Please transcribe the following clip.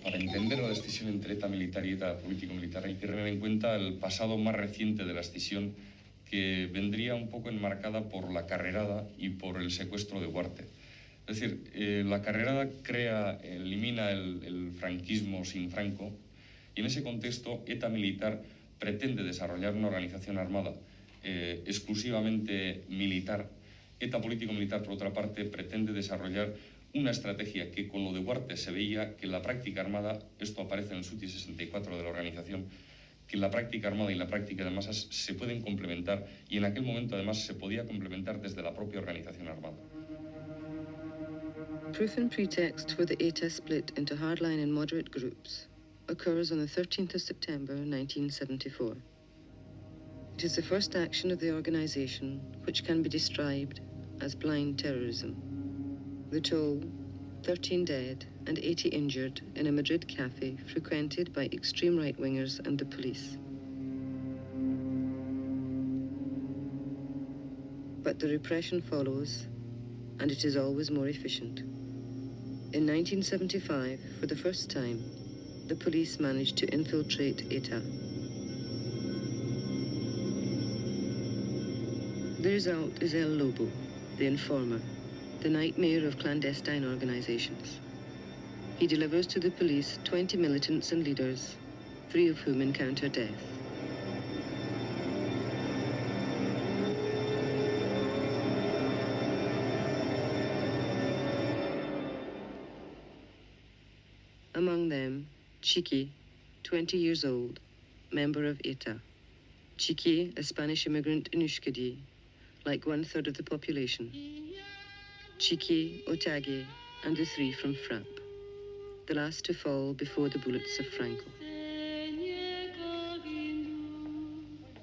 Para entender la escisión entre ETA militar y ETA político-militar hay que tener en cuenta el pasado más reciente de la escisión, que vendría un poco enmarcada por la carrerada y por el secuestro de Huarte. Es decir, la carrerada elimina el franquismo sin Franco, y en ese contexto ETA militar pretende desarrollar una organización armada exclusivamente militar. ETA político-militar, por otra parte, pretende desarrollar una estrategia que con lo de Huarte se veía que en la práctica armada, esto aparece en el SUTI 64 de la organización, que la práctica armada y la práctica de masas se pueden complementar, y en aquel momento además se podía complementar desde la propia organización armada. Proof and pretext for the ETA split into hardline and moderate groups occurs on the 13th of September 1974. It is the first action of the organization which can be described as blind terrorism. The toll, 13 dead and 80 injured in a Madrid cafe frequented by extreme right-wingers and the police. But the repression follows, and it is always more efficient. In 1975, for the first time, the police managed to infiltrate ETA. The result is El Lobo, the informer, the nightmare of clandestine organizations. He delivers to the police 20 militants and leaders, 3 of whom encounter death. Among them, Chiqui, 20 years old, member of ETA. Chiqui, a Spanish immigrant in Euskadi, like 1/3 of the population. Chiqui, Otague, and the 3 from FRAP, the last to fall before the bullets of Franco.